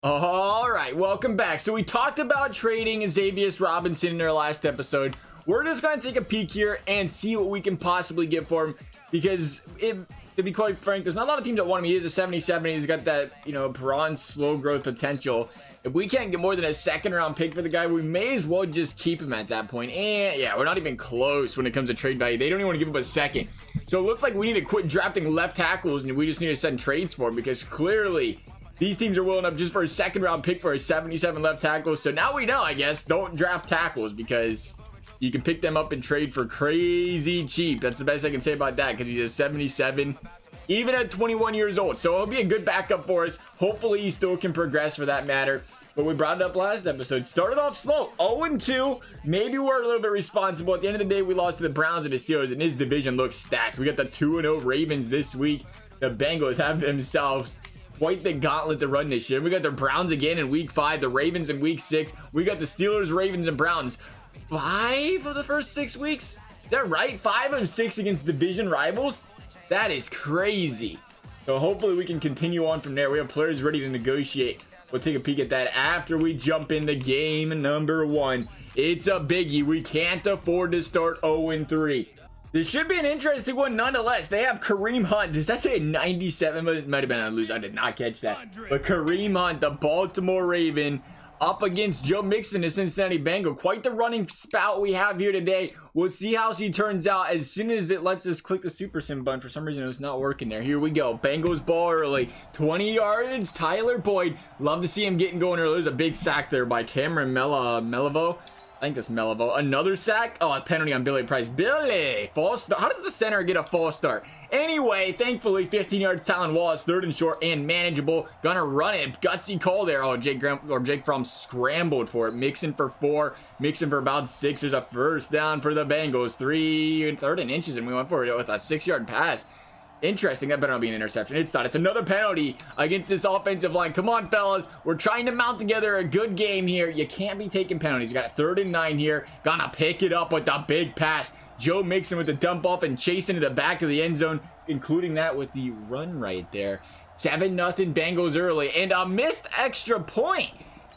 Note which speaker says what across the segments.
Speaker 1: All right, welcome back. So we talked about trading Xavier Robinson in our last episode. We're just going to take a peek here and see what we can possibly get for him, because to be quite frank, there's not a lot of teams that want him. He is a 77. He's got that, bronze slow growth potential. If we can't get more than a second round pick for the guy, we may as well just keep him at that point. And yeah, we're not even close when it comes to trade value. They don't even want to give him a second. So it looks like we need to quit drafting left tackles and we just need to send trades for him, because clearly these teams are willing up just for a second round pick for a 77 left tackle. So now we know, I guess, don't draft tackles, because you can pick them up and trade for crazy cheap. That's the best I can say about that, because he's a 77 even at 21 years old. So it'll be a good backup for us. Hopefully he still can progress, for that matter. But we brought it up last episode. Started off slow, 0-2. Maybe we're a little bit responsible. At the end of the day, we lost to the Browns and the Steelers, and this division looks stacked. We got the 2-0 Ravens this week. The Bengals have themselves quite the gauntlet to run this year. We got the Browns again in week 5, the Ravens in week 6. We got the Steelers, Ravens, and Browns 5 of the first 6 weeks. Is that right? 5 of 6 against division rivals. That is crazy. So hopefully we can continue on from there. We have players ready to negotiate. We'll take a peek at that after we jump into game number 1. It's a biggie. We can't afford to start 0-3. This should be an interesting one nonetheless. They have Kareem Hunt. Does that say a 97? It might have been a lose. I did not catch that. But Kareem Hunt, the Baltimore Raven, up against Joe Mixon, the Cincinnati Bengal. Quite the running spout we have here today. We'll see how she turns out as soon as it lets us click the super sim button. For some reason, it was not working there. Here we go. Bengals ball early. 20 yards. Tyler Boyd. Love to see him getting going early. There's a big sack there by Cameron Melivo. I think that's Melivo. Another sack. Oh, a penalty on Billy Price. Billy, false start. How does the center get a false start? Anyway, thankfully, 15 yards. Talon Wallace, 3rd and short and manageable. Gonna run it. Gutsy call there. Oh, Jake Fromm scrambled for it. Mixon for 4. Mixon for about 6. There's a first down for the Bengals. 3rd and inches, and we went for it with a 6-yard pass. Interesting. That better not be an interception. It's not. It's another penalty against this offensive line. Come on, fellas. We're trying to mount together a good game here. You can't be taking penalties. You got 3rd and 9 here. Gonna pick it up with the big pass. Joe Mixon with the dump off and chase into the back of the end zone, including that with the run right there. 7-0 Bengals early, and a missed extra point.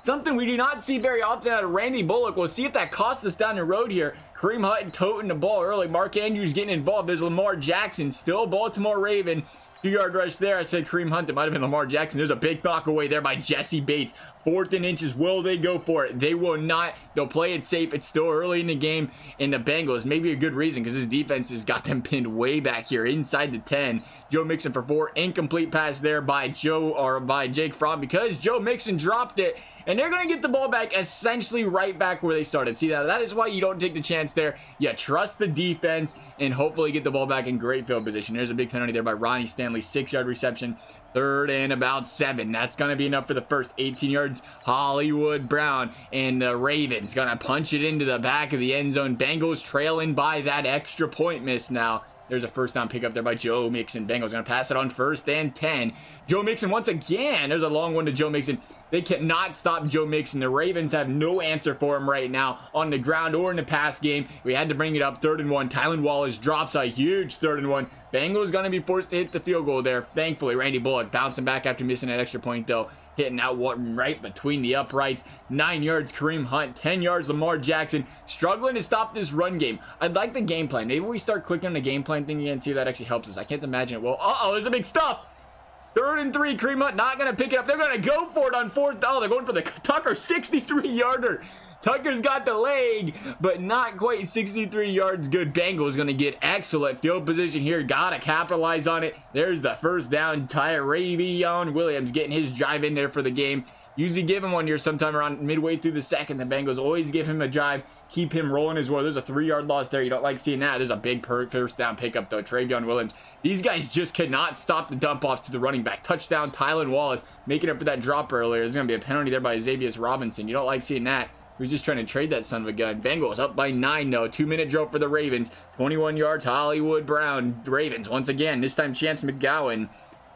Speaker 1: Something we do not see very often out of Randy Bullock. We'll see if that costs us down the road here. Kareem Hunt toting the ball early. Mark Andrews getting involved. There's Lamar Jackson, still Baltimore Raven. 2-yard rush there. I said Kareem Hunt. It might have been Lamar Jackson. There's a big knock away there by Jessie Bates. 4th and inches. Will they go for it? They will not. They'll play it safe. It's still early in the game. And the Bengals, maybe a good reason, because his defense has got them pinned way back here inside the 10. Joe Mixon for 4. Incomplete pass there by Jake Fromm, because Joe Mixon dropped it. And they're going to get the ball back essentially right back where they started. See, that is why you don't take the chance there. You trust the defense and hopefully get the ball back in great field position. There's a big penalty there by Ronnie Stanley. 6-yard reception. 3rd and about 7. That's going to be enough for the first. 18 yards. Hollywood Brown and the Ravens going to punch it into the back of the end zone. Bengals trailing by that extra point miss now. There's a first down pickup there by Joe Mixon. Bengals going to pass it on 1st and 10. Joe Mixon once again. There's a long one to Joe Mixon. They cannot stop Joe Mixon. The Ravens have no answer for him right now on the ground or in the pass game. We had to bring it up. 3rd and 1. Tylan Wallace drops a huge 3rd and 1. Bengals going to be forced to hit the field goal there. Thankfully, Randy Bullock bouncing back after missing that extra point, though. Hitting out one right between the uprights. 9 yards, Kareem Hunt. 10 yards, Lamar Jackson. Struggling to stop this run game. I'd like the game plan. Maybe we start clicking on the game plan thing again and see if that actually helps us. I can't imagine it will. Uh-oh, there's a big stuff. 3rd and 3, Kareem Hunt not going to pick it up. They're going to go for it on 4th. Oh, they're going for the Tucker 63-yarder. Tucker's got the leg, but not quite 63 yards good. Bengals going to get excellent field position here. Got to capitalize on it. There's the first down. Tyravion Williams getting his drive in there for the game. Usually give him one here sometime around midway through the second. The Bengals always give him a drive. Keep him rolling as well. There's a 3-yard loss there. You don't like seeing that. There's a big first down pickup, though. Travion Williams. These guys just cannot stop the dump-offs to the running back. Touchdown, Tylan Wallace making up for that drop earlier. There's going to be a penalty there by Xavier Robinson. You don't like seeing that. He was just trying to trade that son of a gun. Bengals up by 9, though. 2-minute drill for the Ravens. 21 yards, Hollywood Brown. Ravens once again. This time, Chance McGowan.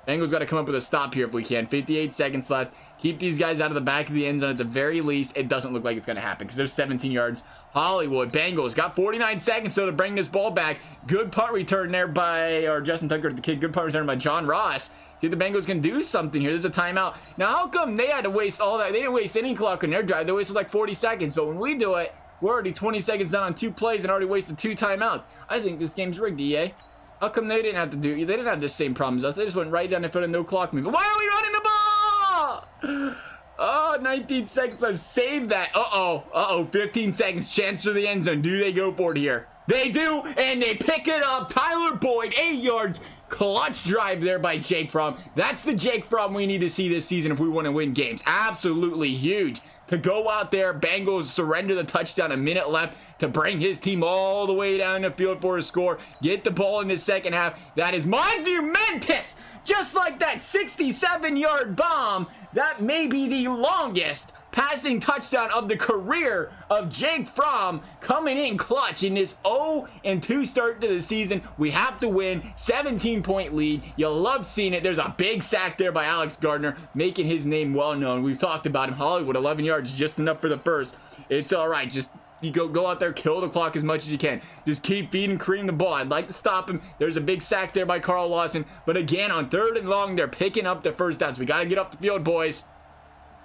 Speaker 1: Bengals got to come up with a stop here if we can. 58 seconds left. keep these guys out of the back of the end zone at the very least. It doesn't look like it's going to happen because there's 17 yards. Hollywood Bengals got 49 seconds so to bring this ball back. Good punt return there by, or Justin Tucker, the kid. Good punt return by John Ross. See if the Bengals can do something here. There's a timeout. Now, how come they had to waste all that? They didn't waste any clock on their drive. They wasted like 40 seconds. But when we do it, we're already 20 seconds down on 2 plays and already wasted 2 timeouts. I think this game's rigged, EA. How come they didn't have to do? They didn't have the same problems. They just went right down the field and no clock movement. Why are we running the ball? Oh, 19 seconds. I've saved that. Uh-oh. 15 seconds. Chance for the end zone. Do they go for it here? They do, and they pick it up. Tyler Boyd, 8 yards. Clutch drive there by Jake Fromm. That's the Jake Fromm we need to see this season if we want to win games. Absolutely huge. To go out there, Bengals surrender the touchdown, a minute left to bring his team all the way down the field for a score. Get the ball in the second half. That is monumentous. Just like that 67-yard bomb, that may be the longest passing touchdown of the career of Jake Fromm, coming in clutch in this 0-2 start to the season. We have to win. 17-point lead. You love seeing it. There's a big sack there by Alex Gardner, making his name well known. We've talked about him. Hollywood, 11 yards, just enough for the first. It's all right. Just you go out there, kill the clock as much as you can. Just keep feeding Kareem the ball. I'd like to stop him. There's a big sack there by Carl Lawson. But again, on 3rd and long, they're picking up the first downs. We got to get off the field, boys.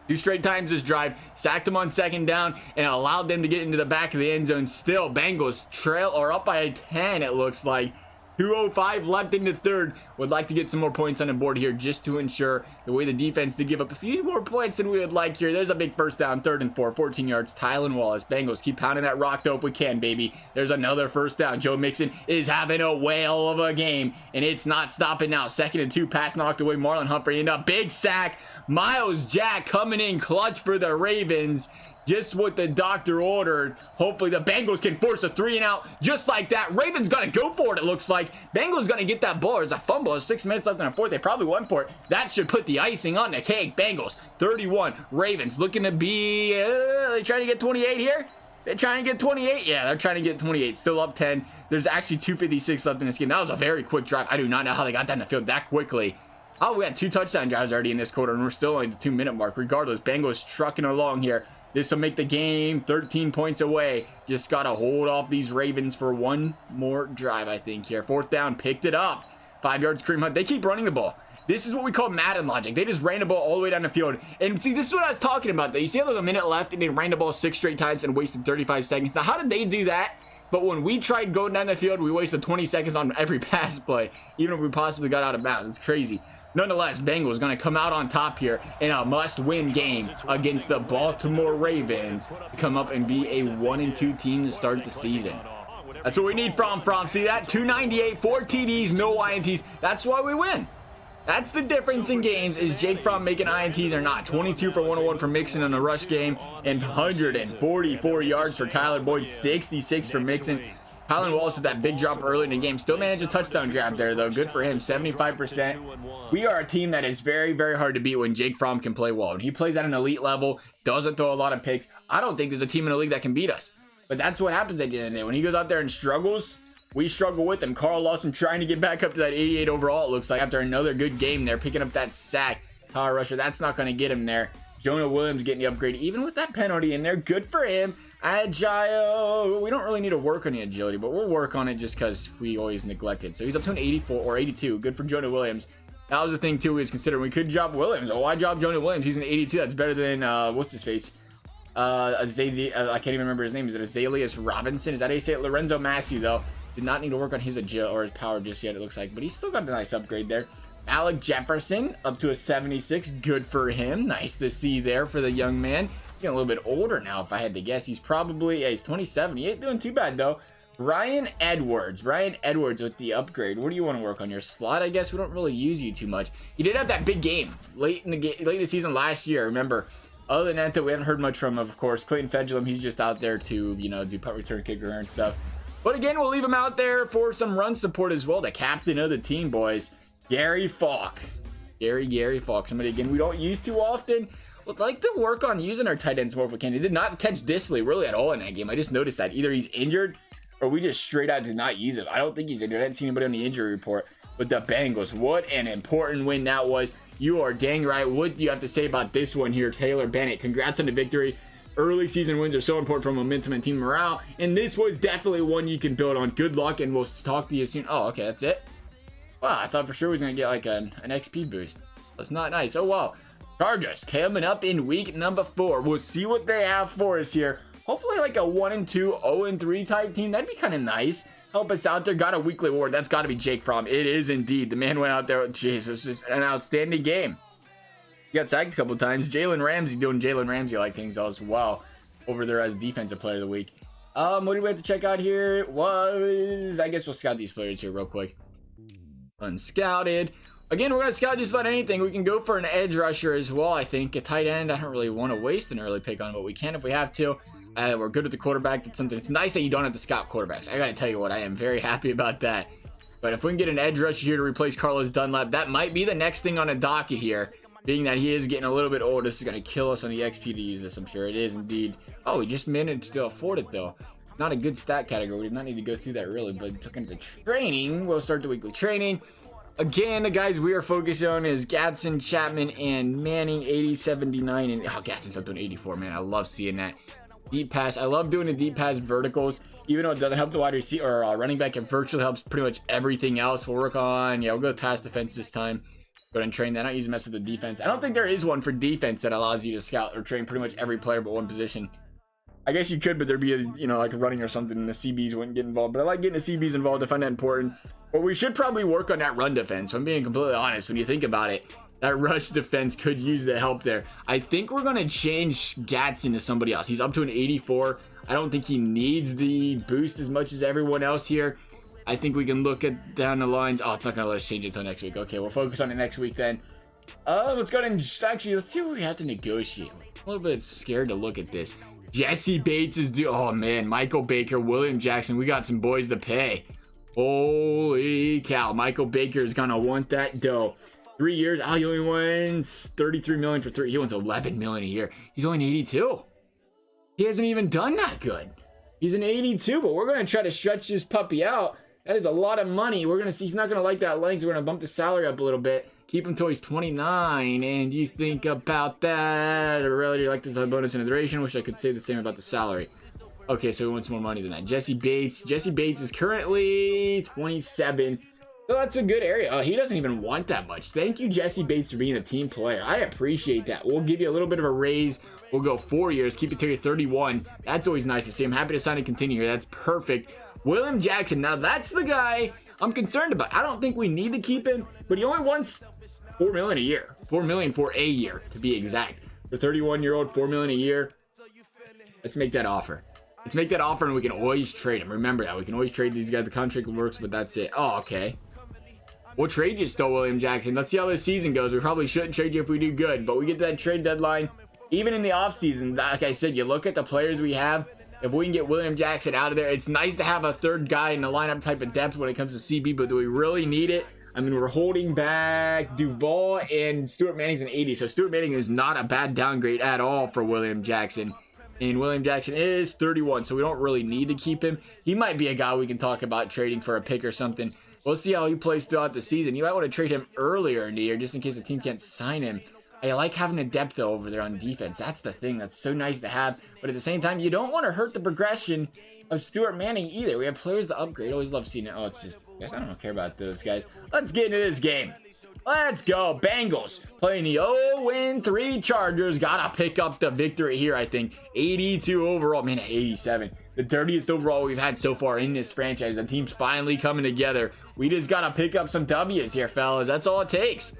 Speaker 1: 2 straight times this drive. Sacked them on 2nd down and allowed them to get into the back of the end zone. Still, Bengals trail or up by 10, it looks like. 2:05 left in the 3rd. Would like to get some more points on the board here just to ensure the way the defense did give up a few more points than we would like here. There's a big first down, 3rd and 4, 14 yards. Tylan Wallace. Bengals keep pounding that rock dope we can, baby. There's another first down. Joe Mixon is having a whale of a game, and it's not stopping now. 2nd and 2, pass knocked away. Marlon Humphrey and a big sack. Miles Jack coming in clutch for the Ravens. Just what the doctor ordered. Hopefully the Bengals can force a 3-and-out just like that. Ravens gonna go for it, it looks like. Bengals gonna get that ball. There's a fumble. There's 6 minutes left in the 4th. They probably went for it. That should put the icing on the cake. Bengals 31. Ravens looking to be they trying to get 28 here. They're trying to get 28. Yeah, they're trying to get 28. Still up 10. There's actually 2:56 left in this game. That was a very quick drive. I do not know how they got down the field that quickly. Oh, we had 2 touchdown drives already in this quarter, and we're still only the 2-minute mark. Regardless, Bengals trucking along here. This will make the game 13 points away. Just got to hold off these Ravens for one more drive, I think, here. 4th down, picked it up. 5 yards, Kareem Hunt. They keep running the ball. This is what we call Madden logic. They just ran the ball all the way down the field. And see, this is what I was talking about. You see how there's a minute left, and they ran the ball 6 straight times and wasted 35 seconds. Now, how did they do that? But when we tried going down the field, we wasted 20 seconds on every pass play, even if we possibly got out of bounds. It's crazy. Nonetheless, Bengals going to come out on top here in a must-win game against the Baltimore Ravens to come up and be a 1-2 team to start the season. That's what we need from. See that? 298, 4 TDs, no INTs. That's why we win. That's the difference in games, is Jake Fromm making INTs or not. 22 for 101 for Mixon in a rush game, and 144 yards for Tyler Boyd, 66 for Mixon. Tylan Wallace with that big drop early in the game. Still managed a touchdown grab there, though. Good for him. 75%. We are a team that is very, very hard to beat when Jake Fromm can play well. And he plays at an elite level, doesn't throw a lot of picks. I don't think there's a team in the league that can beat us. But that's what happens at the end of the day. When he goes out there and struggles, we struggle with him. Carl Lawson trying to get back up to that 88 overall, it looks like, after another good game there, picking up that sack. Power rusher, that's not going to get him there. Jonah Williams getting the upgrade, even with that penalty in there. Good for him. Agile. We don't really need to work on the agility, but we'll work on it just because we always neglect it. So he's up to an 84 or 82. Good for Jonah Williams. That was the thing too, we was considering we could drop Williams. Oh, why drop Jonah Williams? He's an 82. That's better than what's his face? I can't even remember his name. Is it Azaleas Robinson? Is that how you say it? Lorenzo Massie though did not need to work on his agility or his power just yet, it looks like, but he's still got a nice upgrade there. MALIK Jefferson up to a 76. Good for him. Nice to see there for the young man. He's getting a little bit older now, if I had to guess. He's probably, yeah, he's 27. He ain't doing too bad, though. Bryan Edwards with the upgrade. What do you want to work on? Your slot, I guess? We don't really use you too much. He did have that big game late in the season last year, remember. Other than that, we haven't heard much from him, of course. Clayton Fedulum, he's just out there to, you know, do punt return, kicker, and stuff. But again, we'll leave him out there for some run support as well. The captain of the team, boys. Gary Falk. Gary Falk. Somebody, again, we don't use too often. Would like to work on using our tight ends more if we can. He did not catch Disley really at all in that game. I just noticed that. Either he's injured or we just straight out did not use him. I don't think he's injured. I didn't see anybody on the injury report. But the Bengals, what an important win that was. You are dang right. What do you have to say about this one here, Taylor Bennett? Congrats on the victory. Early season wins are so important for momentum and team morale, and this was definitely one you can build on. Good luck, and we'll talk to you soon. Oh, okay, that's it. Wow, I thought for sure we was gonna get like an XP boost. That's not nice. Oh wow. Chargers coming up in week number 4. We'll see what they have for us here. Hopefully like a 1-2, 0-3 type team. That'd be kind of nice. Help us out there. Got a weekly award. That's got to be Jake Fromm. It is indeed. The man went out there. Jeez, it was just an outstanding game. He got sacked a couple times. Jalen Ramsey doing Jalen Ramsey like things as well over there as defensive player of the week. What do we have to check out here? It was, I guess we'll scout these players here real quick. Unscouted. Again, we're going to scout just about anything. We can go for an edge rusher as well, I think. A tight end, I don't really want to waste an early pick on, but we can if we have to. We're good with the quarterback. It's something. It's nice that you don't have to scout quarterbacks. I got to tell you what, I am very happy about that. But if we can get an edge rusher here to replace Carlos Dunlap, that might be the next thing on a docket here. Being that he is getting a little bit old, this is going to kill us on the XP to use this, I'm sure. It is indeed. Oh, we just managed to afford it, though. Not a good stat category. We did not need to go through that, really. But looking at the training, we'll start the weekly training. Again, the guys we are focusing on is Gadsden, Chapman, and Manning, 80, 79. And oh, Gadsden's up to an 84, man. I love seeing that. Deep pass. I love doing the deep pass verticals. Even though it doesn't help the wide receiver or running back, it virtually helps pretty much everything else. We'll work on, yeah, we'll go with pass defense this time. Go ahead and train that. I don't use mess with the defense. I don't think there is one for defense that allows you to scout or train pretty much every player but one position. I guess you could, but there'd be a, you know, like running or something, and the CBs wouldn't get involved. But I like getting the CBs involved. I find that important. But we should probably work on that run defense. I'm being completely honest. When you think about it, that rush defense could use the help there. I think we're going to change Gadsden to somebody else. He's up to an 84. I don't think he needs the boost as much as everyone else here. I think we can look at down the lines. Oh, it's not going to let us change it until next week. Okay, we'll focus on it next week then. Let's go ahead and actually, let's see what we have to negotiate. I'm a little bit scared to look at this. Jessie Bates is due. Oh, man. Michael Baker, William Jackson. We got some boys to pay. Holy cow. Michael Baker is going to want that dough. 3 years. Oh, he only wins $33 million for 3. He wants $11 million a year. He's only an 82. He hasn't even done that good. He's an 82, but we're going to try to stretch this puppy out. That is a lot of money. We're going to see. He's not going to like that length. We're going to bump the salary up a little bit. Keep him till he's 29. And you think about that. I really like this bonus and duration. Wish I could say the same about the salary. Okay, so he wants more money than that. Jessie Bates. Jessie Bates is currently 27. So that's a good area. He doesn't even want that much. Thank you, Jessie Bates, for being a team player. I appreciate that. We'll give you a little bit of a raise. We'll go 4 years. Keep it till you're 31. That's always nice to see. I'm happy to sign and continue here. That's perfect. William Jackson. Now, that's the guy I'm concerned about. I don't think we need to keep him, but he only wants $4 million a year. $4 million for a year, to be exact. For 31-year-old, $4 million a year. Let's make that offer. Let's make that offer, and we can always trade him. Remember that. We can always trade these guys. The contract works, but that's it. Oh, okay. We'll trade you still, William Jackson. Let's see how this season goes. We probably shouldn't trade you if we do good, but we get to that trade deadline. Even in the offseason, like I said, you look at the players we have. If we can get William Jackson out of there, it's nice to have a third guy in the lineup type of depth when it comes to CB, but do we really need it? I mean, we're holding back Duval, and Stuart Manning's an 80, so Stuart Manning is not a bad downgrade at all for William Jackson. And William Jackson is 31, so we don't really need to keep him. He might be a guy we can talk about trading for a pick or something. We'll see how he plays throughout the season. You might want to trade him earlier in the year just in case the team can't sign him. I like having a depth though over there on defense. That's the thing that's so nice to have. But at the same time, you don't want to hurt the progression of Stuart Manning either. We have players to upgrade. Always love seeing it. Oh, it's just, guys, I don't care about those guys. Let's get into this game. Let's go. Bengals playing the 0-3 Chargers. Gotta pick up the victory here, I think. 82 overall. Man, 87. The dirtiest overall we've had so far in this franchise. The team's finally coming together. We just gotta pick up some W's here, fellas. That's all it takes.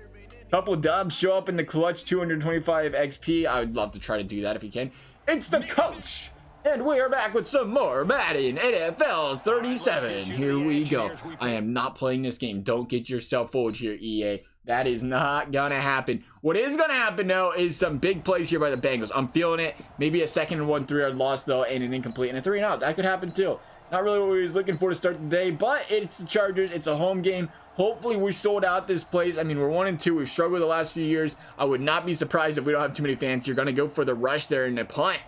Speaker 1: Couple dubs, show up in the clutch, 225 XP. I would love to try to do that if you can. It's the coach, and we are back with some more Madden NFL 37. Here we go. I am not playing this game. Don't get yourself fooled here, EA. That is not gonna happen. What is gonna happen though is some big plays here by the Bengals. I'm feeling it. Maybe a second and 1 3-yard loss though, and an incomplete and a 3 and out. That could happen too. Not really what we was looking for to start the day, but it's the Chargers. It's a home game. Hopefully we sold out this place. I mean, we're 1-2. We've struggled the last few years. I would not be surprised if we don't have too many fans. You're going to go for the rush there in the punt.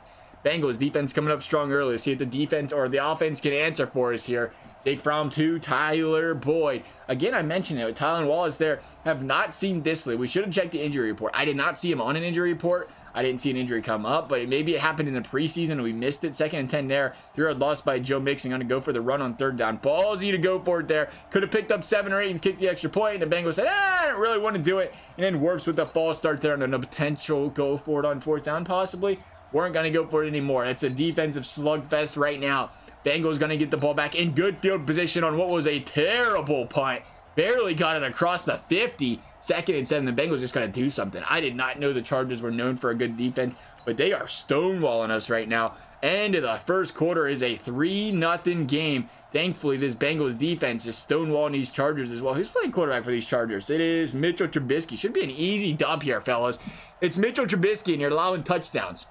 Speaker 1: Bengals defense coming up strong early. See if the defense or the offense can answer for us here. Jake Fromm to Tyler Boyd. Again, I mentioned it with Tyler and Wallace there. Have not seen Disley. We should have checked the injury report. I did not see him on an injury report. I didn't see an injury come up, but maybe it happened in the preseason and we missed it. 2nd and 10 there. 3-yard loss by Joe Mixon. Going to go for the run on 3rd down. Ballsy to go for it there. Could have picked up 7 or 8 and kicked the extra point. And the Bengals said, I don't really want to do it. And then Wirfs with the false start there and a potential go for it on 4th down possibly. Weren't going to go for it anymore. It's a defensive slugfest right now. Bengals going to get the ball back in good field position on what was a terrible punt. Barely got it across the 50. 2nd and 7. The Bengals just got to do something. I did not know the Chargers were known for a good defense, but they are stonewalling us right now. End of the first quarter is a 3-0 game. Thankfully, this Bengals defense is stonewalling these Chargers as well. Who's playing quarterback for these Chargers? It is Mitchell Trubisky. Should be an easy dub here, fellas. It's Mitchell Trubisky, and you're allowing touchdowns.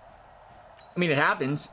Speaker 1: I mean, it happens.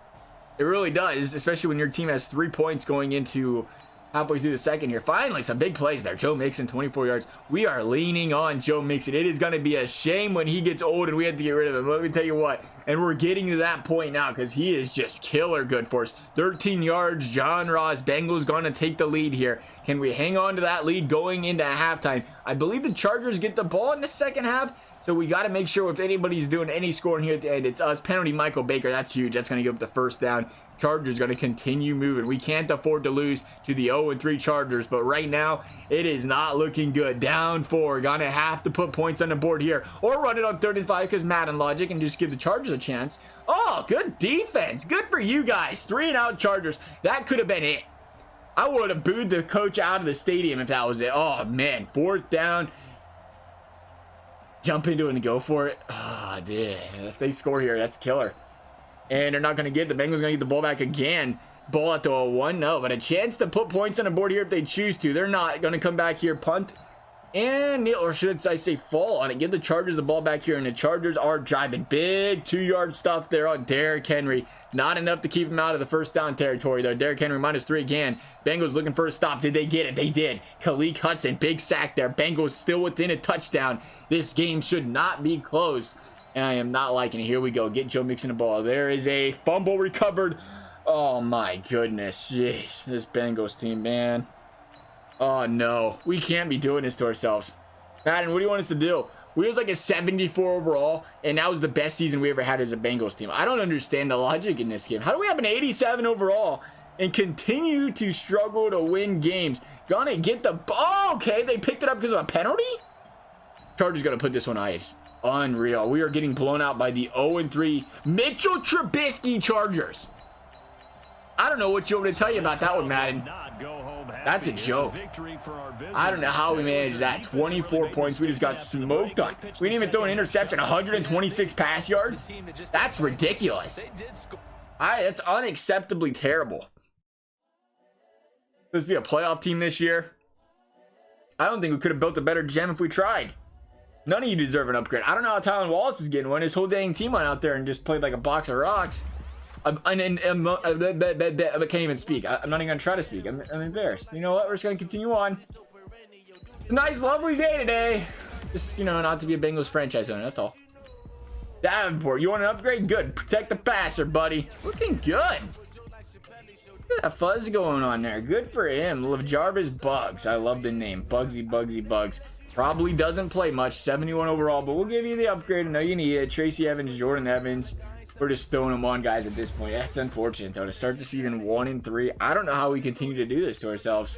Speaker 1: It really does, especially when your team has 3 points going into halfway through the second here. Finally, some big plays there. Joe Mixon, 24 yards. We are leaning on Joe Mixon. It is going to be a shame when he gets old and we have to get rid of him. Let me tell you what. And we're getting to that point now because he is just killer good for us. 13 yards. John Ross. Bengals going to take the lead here. Can we hang on to that lead going into halftime? I believe the Chargers get the ball in the second half. So we got to make sure if anybody's doing any scoring here at the end, it's us. Penalty Michael Baker. That's huge. That's going to give up the 1st down. Chargers going to continue moving. We can't afford to lose to the 0-3 Chargers, but right now it is not looking good. Down 4. Gonna have to put points on the board here or run it on 3rd and 5 because Madden logic and just give the Chargers a chance. Oh, good defense. Good for you guys. 3-and-out Chargers. That could have been it. I would have booed the coach out of the stadium if that was it. Oh, man. 4th down. Jump into it and go for it. Oh, dude. If they score here, that's killer. And they're not going to get it. The Bengals going to get the ball back again. Ball at the 1. No, but a chance to put points on the board here if they choose to. They're not going to come back here, punt. And, or should I say fall on it. Give the Chargers the ball back here. And the Chargers are driving. Big 2-yard stuff there on Derrick Henry. Not enough to keep him out of the 1st down territory there. Derrick Henry -3 again. Bengals looking for a stop. Did they get it? They did. Khalil Hudson, big sack there. Bengals still within a touchdown. This game should not be close. And I am not liking it. Here we go. Get Joe Mixon the ball. There is a fumble recovered. Oh my goodness. Jeez. This Bengals team, man. Oh no. We can't be doing this to ourselves. Madden, what do you want us to do? We was like a 74 overall, and that was the best season we ever had as a Bengals team. I don't understand the logic in this game. How do we have an 87 overall and continue to struggle to win games? Gonna get the ball. Okay, they picked it up because of a penalty? Chargers gonna put this one ice. Unreal. We are getting blown out by the 0-3 Mitchell Trubisky Chargers. I don't know what you want me to tell you about that one, Madden. That's a joke. I don't know how we managed that. 24 points. We just got smoked on. We didn't even throw an interception. 126 pass yards. That's ridiculous. That's unacceptably terrible. Supposed to be a playoff team this year. I don't think we could have built a better gem if we tried. None of you deserve an upgrade. I don't know how Tyler Wallace is getting one. His whole dang team went out there and just played like a box of rocks. I can't even speak. I'm not even gonna try to speak. I'm embarrassed. You know what? We're just gonna continue on. It's a nice, lovely day today. Just, you know, not to be a Bengals franchise owner. That's all. Davenport, you want an upgrade? Good. Protect the passer, buddy. Looking good. Look at that fuzz going on there. Good for him. LAJARVIS Bugs. I love the name. Bugsy, Bugsy, Bugs. Probably doesn't play much. 71 overall, but we'll give you the upgrade. I know you need it. Tracy Evans, Jordan Evans. We're just throwing them on guys at this point. That's unfortunate, though. To start the season 1-3. I don't know how we continue to do this to ourselves.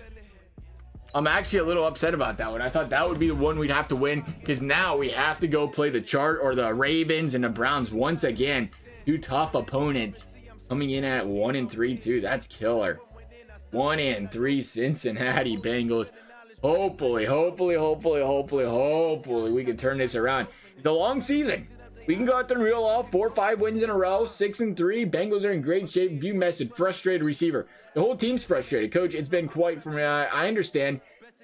Speaker 1: I'm actually a little upset about that one. I thought that would be the one we'd have to win, because now we have to go play the Ravens and the Browns once again. Two tough opponents coming in at 1-3 too. That's killer. 1-3 Cincinnati Bengals. Hopefully we can turn this around. It's a long season. We can go out there and reel off 4 or 5 wins in a row. 6-3. Bengals are in great shape. View message. Frustrated receiver. The whole team's frustrated. Coach, it's been quite for me. I understand.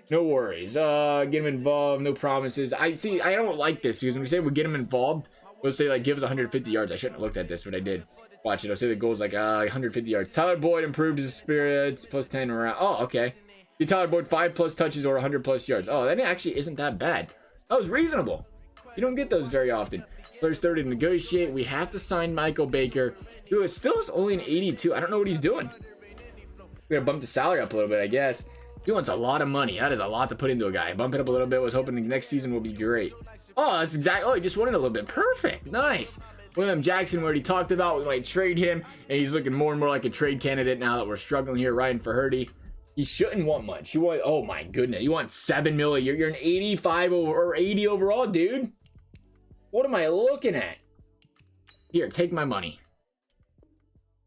Speaker 1: No worries. Get him involved. No promises. I don't like this, because when we say we get him involved, we'll say like give us 150 yards. I shouldn't have looked at this, but I did. Watch it. I'll say the goal's like 150 yards. Tyler Boyd improved his spirits. Plus 10 around. Oh, okay. Get Tyler Boyd 5+ touches or 100+ yards. Oh, that actually isn't that bad. That was reasonable. You don't get those very often. Players 30 to negotiate. We have to sign Michael Baker, who is still only an 82. I don't know what he's doing. We're gonna bump the salary up a little bit, I guess. He wants a lot of money. That is a lot to put into a guy. Bump it up a little bit. Was hoping the next season will be great. Oh, that's exactly. Oh, he just won it a little bit. Perfect. Nice. William Jackson, we already talked about. We might trade him, and he's looking more and more like a trade candidate now that we're struggling here. Ryan Faherty. He shouldn't want much. You want, oh my goodness, you want $7 million. You're an 85 or 80 overall, dude. What am I looking at? Here, take my money.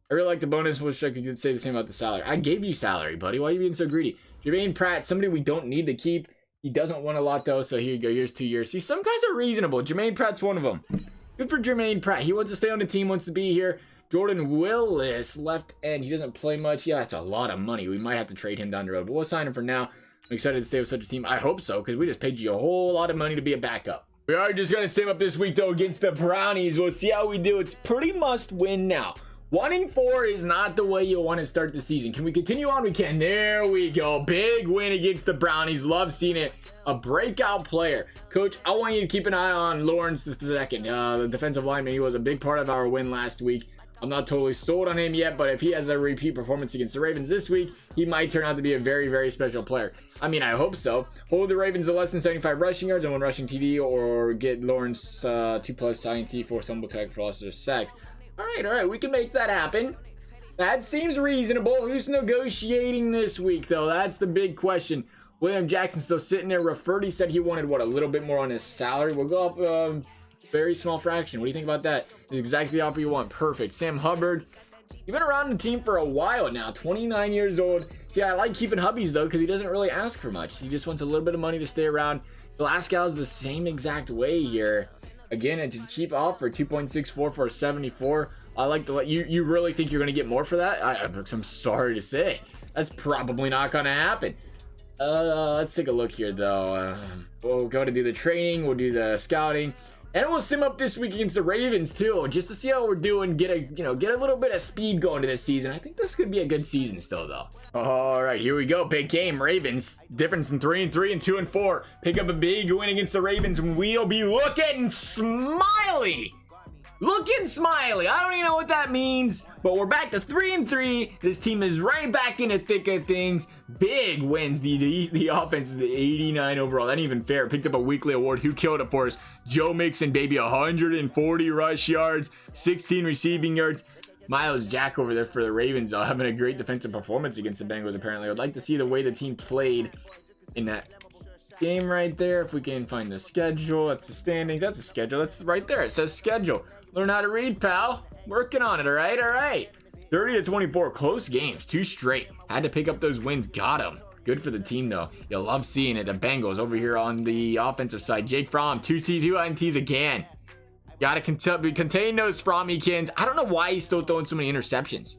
Speaker 1: I really like the bonus. Wish I could say the same about the salary. I gave you salary, buddy. Why are you being so greedy? Jermaine Pratt, somebody we don't need to keep. He doesn't want a lot though, so here you go. Here's 2 years. See, some guys are reasonable. Jermaine Pratt's one of them. Good for Jermaine Pratt. He wants to stay on the team, wants to be here. Jordan Willis, left end. He doesn't play much. Yeah, that's a lot of money. We might have to trade him down the road, but we'll sign him for now. I'm excited to stay with such a team. I hope so, because we just paid you a whole lot of money to be a backup. We are just going to save up this week, though, against the Brownies. We'll see how we do. It's pretty must win now. 1-4 is not the way you want to start the season. Can we continue on? We can. There we go. Big win against the Brownies. Love seeing it. A breakout player. Coach, I want you to keep an eye on Lawrence II. The defensive lineman. He was a big part of our win last week. I'm not totally sold on him yet, but if he has a repeat performance against the Ravens this week, he might turn out to be a very, very special player. I mean, I hope so. Hold the Ravens to less than 75 rushing yards and 1 rushing TD, or get Lawrence 2+ INT, 4 stumble tackle for losses or sacks. All right, we can make that happen. That seems reasonable. Who's negotiating this week, though? That's the big question. William Jackson still sitting there. Rafferty said he wanted, what, a little bit more on his salary. We'll go up very small fraction. What do you think about that? It's exactly the offer you want. Perfect. Sam Hubbard. You've been around the team for a while now. 29 years old. See, I like keeping Hubbies, though, because he doesn't really ask for much. He just wants a little bit of money to stay around. Glasgow's the same exact way here. Again, it's a cheap offer. 2.64 for a 74. I like the... You really think you're going to get more for that? I'm sorry to say. That's probably not going to happen. Let's take a look here, though. We'll go to do the training. We'll do the scouting. And we'll sim up this week against the Ravens too, just to see how we're doing. Get a little bit of speed going to this season. I think this could be a good season still, though. All right, here we go. Big game, Ravens. Difference in 3-3 and 2-4. Pick up a big win against the Ravens, and we'll be looking smiley. Looking smiley. I don't even know what that means, but we're back to 3-3. This team is right back in the thick of things. Big wins. The offense is the 89 overall. That ain't even fair. Picked up a weekly award. Who killed it for us? Joe Mixon, baby. 140 rush yards, 16 receiving yards. Miles Jack over there for the Ravens, having a great defensive performance against the Bengals, apparently. I'd like to see the way the team played in that game right there. If we can find the schedule. That's the standings. That's the schedule. That's right there. It says schedule. Learn how to read, pal. Working on it, all right. 30-24, close games, 2 straight. Had to pick up those wins, got them. Good for the team, though. You love seeing it. The Bengals over here on the offensive side. Jake Fromm, 2 INTs again. Gotta contain those Frommykins. I don't know why he's still throwing so many interceptions.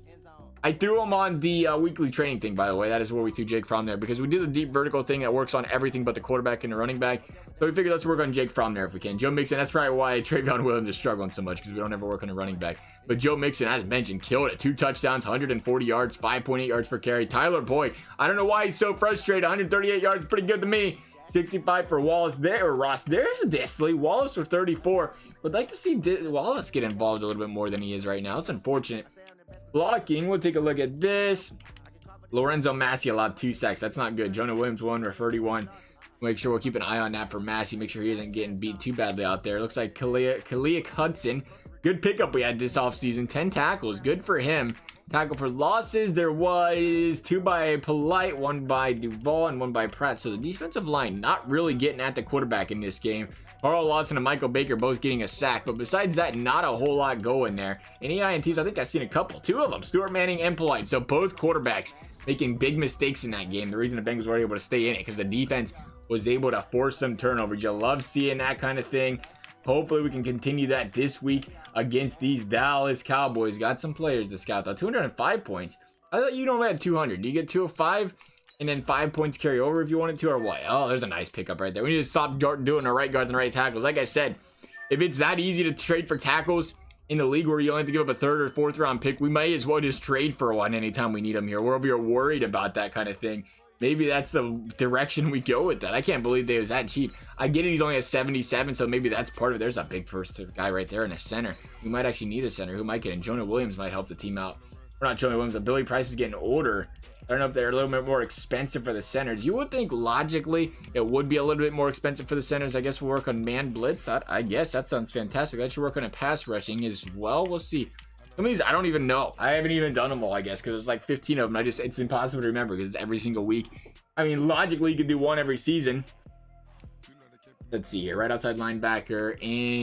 Speaker 1: I threw him on the weekly training thing, by the way. That is where we threw Jake Fromm there, because we did the deep vertical thing that works on everything but the quarterback and the running back. So we figured let's work on Jake Fromm there if we can. Joe Mixon, that's probably why Travion Williams is struggling so much, because we don't ever work on a running back. But Joe Mixon, as mentioned, killed it. 2 touchdowns, 140 yards, 5.8 yards per carry. Tyler Boyd, I don't know why he's so frustrated. 138 yards, pretty good to me. 65 for Wallace there, or Ross. There's Disley. Wallace for 34. Would like to see Wallace get involved a little bit more than he is right now. It's unfortunate. Blocking, we'll take a look at this. Lorenzo Massie allowed 2 sacks. That's not good. Jonah Williams 1, Rafferty 1. Make sure we'll keep an eye on that for Massie. Make sure he isn't getting beat too badly out there. Looks like Khalil Hudson. Good pickup we had this offseason. 10 tackles. Good for him. Tackle for losses. There was 2 by Polite, 1 by Duvall, and 1 by Pratt. So the defensive line not really getting at the quarterback in this game. Carl Lawson and Michael Baker both getting a sack, but besides that, not a whole lot going there. Any INTs, I think I've seen a couple. 2 of them, Stuart Manning and Polite. So both quarterbacks making big mistakes in that game. The reason the Bengals were able to stay in it, because the defense was able to force some turnovers. You love seeing that kind of thing. Hopefully we can continue that this week against these Dallas Cowboys. Got some players to scout though. 205 points. I thought you normally had 200. Do you get 205? And then 5 points carry over if you wanted to, or what? Oh, there's a nice pickup right there. We need to stop doing the right guards and right tackles. Like I said, if it's that easy to trade for tackles in the league where you only have to give up a 3rd or 4th round pick, we might as well just trade for one anytime we need them here. We're over here worried about that kind of thing. maybe that's the direction we go with that. I can't believe they was that cheap. I get it, he's only a 77, so maybe that's part of it. There's a big first guy right there in a center. We might actually need a center. Who might get in? Jonah Williams might help the team out. Or not Jonah Williams, but Billy Price is getting older. I don't know if they're a little bit more expensive for the centers. You would think logically it would be a little bit more expensive for the centers. I guess we'll work on man blitz. I guess that sounds fantastic. That should work on a pass rushing as well. We'll see. Some of these I don't even know. I haven't even done them all, I guess, because there's like 15 of them. It's impossible to remember because it's every single week. I mean, logically you could do one every season. Let's see here. Right outside linebacker and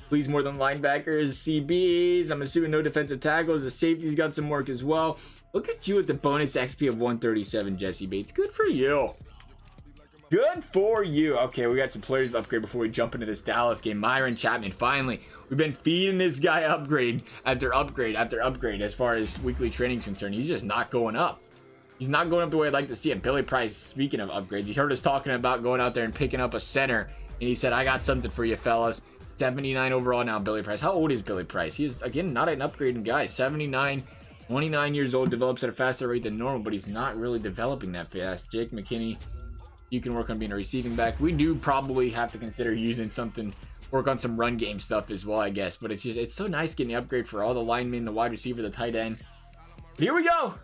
Speaker 1: please more than linebackers. CBs. I'm assuming no defensive tackles. The safety's got some work as well. Look at you with the bonus XP of 137, Jessie Bates. Good for you. Good for you. Okay, we got some players to upgrade before we jump into this Dallas game. MYRON, Chapman. Finally, we've been feeding this guy upgrade after upgrade after upgrade as far as weekly training is concerned. He's just not going up. He's not going up the way I'd like to see it. Billy Price, speaking of upgrades, he heard us talking about going out there and picking up a center, and he said, I got something for you, fellas. 79 overall now, Billy Price. How old is Billy Price? He is, again, not an upgrading guy. 79, 29 years old, develops at a faster rate than normal, but he's not really developing that fast. Jake McKinney, you can work on being a receiving back. We do probably have to consider using something, work on some run game stuff as well, I guess. But it's so nice getting the upgrade for all the linemen, the wide receiver, the tight end. But here we go.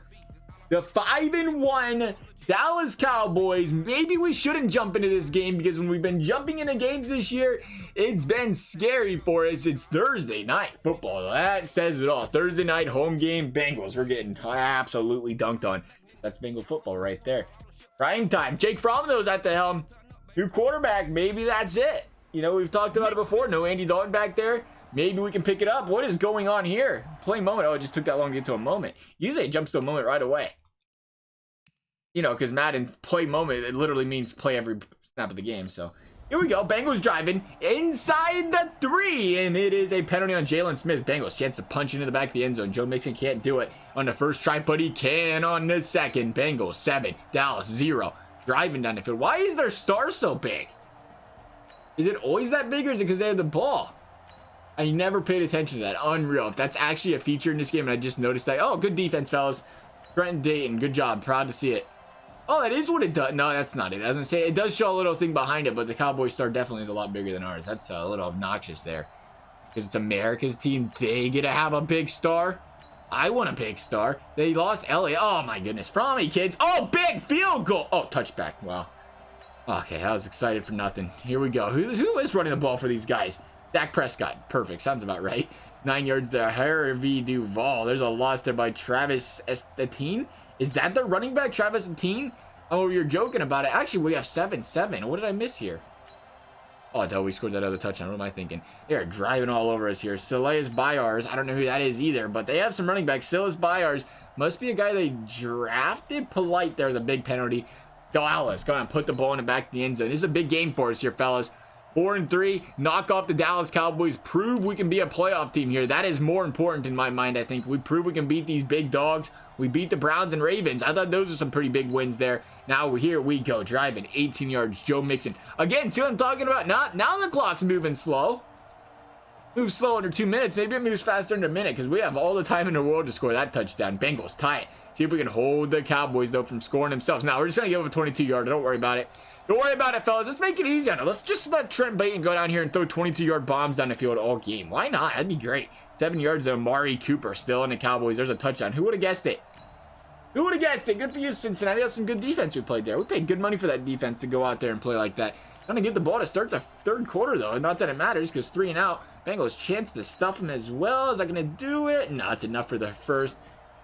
Speaker 1: The 5-1 Dallas Cowboys. Maybe we shouldn't jump into this game because when we've been jumping into games this year, it's been scary for us. It's Thursday night football. That says it all. Thursday night home game, Bengals. We're getting absolutely dunked on. That's Bengal football right there. Prime time. Jake Fromino's at the helm. New quarterback. Maybe that's it. You know, we've talked about it before. No Andy Dalton back there. Maybe we can pick it up. What is going on here? Play moment. Oh, it just took that long to get to a moment. Usually it jumps to a moment right away. You know, because Madden play moment, it literally means play every snap of the game. So here we go. Bengals driving inside the 3. And it is a penalty on Jalen Smith. Bengals chance to punch into the back of the end zone. Joe Mixon can't do it on the first try, but he can on the second. Bengals 7, Dallas 0. Driving down the field. Why is their star so big? Is it always that big, or is it because they have the ball? I never paid attention to that. Unreal. If that's actually a feature in this game, and I just noticed that. Oh, good defense, fellas. Trent Dayton, good job. Proud to see it. Oh, that is what it does. No, that's not it. I was going to say, it does show a little thing behind it, but the Cowboys star definitely is a lot bigger than ours. That's a little obnoxious there. Because it's America's team. They get to have a big star. I want a big star. They lost LA. Oh, my goodness. From me, kids. Oh, big field goal. Oh, touchback. Wow. Okay, I was excited for nothing. Here we go. Who is running the ball for these guys? Dak Prescott. Perfect. Sounds about right. 9 yards there. Harvey Duval. There's a loss there by Travis Etienne. Is that the running back, Travis Etienne? Oh, you're joking about it. Actually, we have 7-7. What did I miss here? Oh, no, we scored that other touchdown. What am I thinking? They're driving all over us here. Silas Byars. I don't know who that is either, but they have some running backs. Silas Byars must be a guy they drafted. Polite there, the big penalty. Dallas, come on, put the ball in the back of the end zone. This is a big game for us here, fellas. 4-3, knock off the Dallas Cowboys, prove we can be a playoff team here. That is more important in my mind, I think. We prove we can beat these big dogs. We beat the Browns and Ravens. I thought those are some pretty big wins there. Now here we go, driving 18 yards, Joe Mixon. Again, see what I'm talking about? Now the clock's moving slow. Moves slow under 2 minutes. Maybe it moves faster in a minute because we have all the time in the world to score that touchdown. Bengals tie it. See if we can hold the Cowboys, though, from scoring themselves. Now, we're just going to give up a 22-yarder. Don't worry about it. Don't worry about it, fellas. Let's make it easy on it. Let's just let Trent Dayton go down here and throw 22-yard bombs down the field all game. Why not? That'd be great. 7 yards of Amari Cooper still in the Cowboys. There's a touchdown. Who would have guessed it? Who would have guessed it? Good for you, Cincinnati. That's some good defense we played there. We paid good money for that defense to go out there and play like that. Gonna get the ball to start the third quarter, though. Not that it matters, because 3 and out. Bengals chance to stuff him as well. Is that gonna do it? No, it's enough for the first.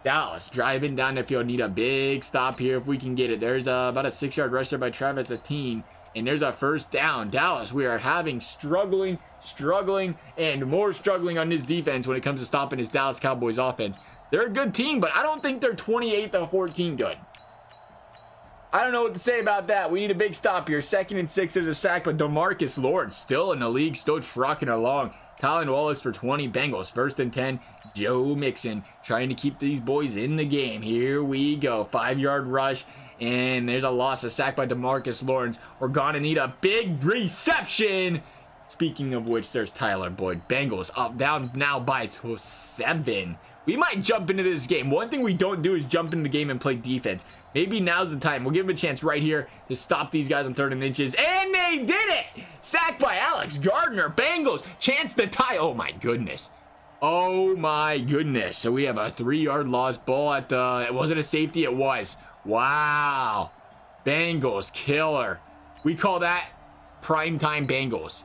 Speaker 1: Dallas driving down the field. Need a big stop here if we can get it. There's about a 6-yard rush there by Travis Etienne. And there's a first down. Dallas, we are having struggling, and more struggling on this defense when it comes to stopping this Dallas Cowboys offense. They're a good team, but I don't think they're 28-14 good. I don't know what to say about that. We need a big stop here. 2nd and 6, there's a sack, but DeMarcus Lawrence still in the league, still trucking along. Colin Wallace for 20. Bengals, 1st and 10. Joe Mixon trying to keep these boys in the game. Here we go. 5-yard rush. And there's a loss, a sack by DeMarcus Lawrence. We're going to need a big reception. Speaking of which, there's Tyler Boyd. Bengals up, down now by 7. We might jump into this game. One thing we don't do is jump into the game and play defense. Maybe now's the time. We'll give them a chance right here to stop these guys on 3rd and inches. And they did it! Sacked by Alex Gardner. Bengals. Chance to tie. Oh, my goodness. Oh, my goodness. So we have a 3-yard lost ball at the... It wasn't a safety. It was. Wow. Bengals. Killer. We call that primetime Bengals.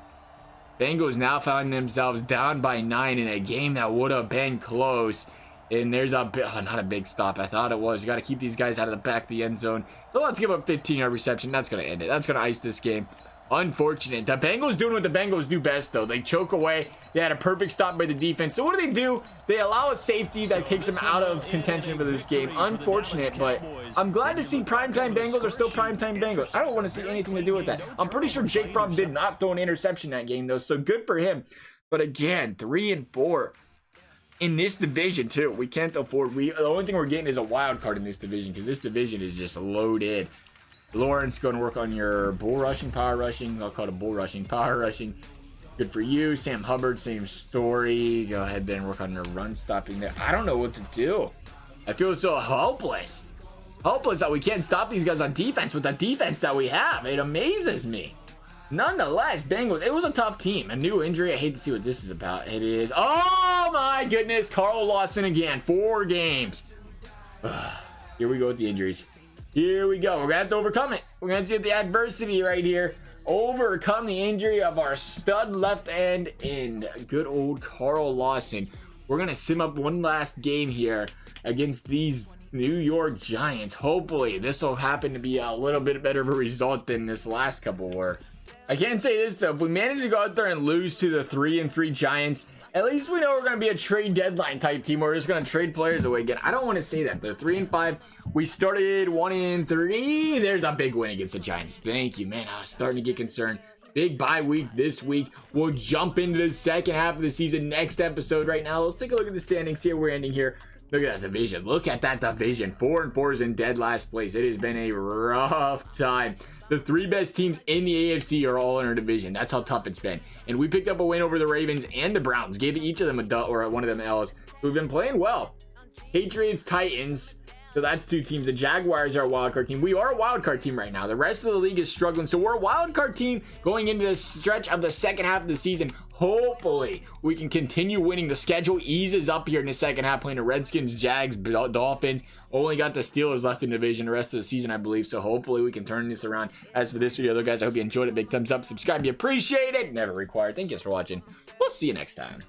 Speaker 1: Bengals now found themselves down by 9 in a game that would have been close. And there's a bit, not a big stop. I thought it was. You got to keep these guys out of the back of the end zone. So let's give up 15-yard reception. That's going to end it. That's going to ice this game. Unfortunate. The Bengals doing what the Bengals do best, though. They choke away. They had a perfect stop by the defense. So what do? They allow a safety that takes them out of contention for this game. Unfortunate, but I'm glad to see primetime Bengals are still primetime Bengals. I don't want to see anything to do with that. I'm pretty sure Jake Fromm did not throw an interception that game, though, so good for him. But again, 3-4 in this division, too. We can't afford. The only thing we're getting is a wild card in this division because this division is just loaded. Lawrence going to work on your bull rushing, power rushing. I'll call it bull rushing, power rushing. Good for you. Sam Hubbard, same story. Go ahead then work on your run stopping there. I don't know what to do. I feel so helpless. Helpless that we can't stop these guys on defense with the defense that we have. It amazes me. Nonetheless, Bengals, it was a tough team. A new injury. I hate to see what this is about. It is. Oh my goodness. Carl Lawson again. 4 games. Here we go with the injuries. Here we go. We're gonna have to overcome it. We're gonna see the adversity right here. Overcome the injury of our stud left end in good old Carl Lawson. We're gonna sim up one last game here against these New York Giants. Hopefully this will happen to be a little bit better of a result than this last couple were. I can't say this though. If we manage to go out there and lose to the 3-3 Giants, at least we know we're going to be a trade deadline type team. We're just going to trade players away again. I don't want to say that. They're 3-5. We started 1-3. There's a big win against the Giants. Thank you, man. I was starting to get concerned. Big bye week this week. We'll jump into the second half of the season next episode. Right now, let's take a look at the standings. See how we're ending here. Look at that division. Look at that division. 4-4 is in dead last place. It has been a rough time. The 3 best teams in the AFC are all in our division. That's how tough it's been. And we picked up a win over the Ravens and the Browns. Gave each of them a dub, or one of them L's. So we've been playing well. Patriots, Titans. So that's 2 teams. The Jaguars are a wildcard team. We are a wildcard team right now. The rest of the league is struggling. So we're a wildcard team going into the stretch of the second half of the season. Hopefully we can continue winning. The schedule eases up here in the second half, playing the Redskins, Jags, Dolphins. Only got the Steelers left in the division the rest of the season, I believe. So hopefully we can turn this around. As for this video, though, guys, I hope you enjoyed it. Big thumbs up, subscribe, you appreciate it. Never required. Thank you guys for watching. We'll see you next time.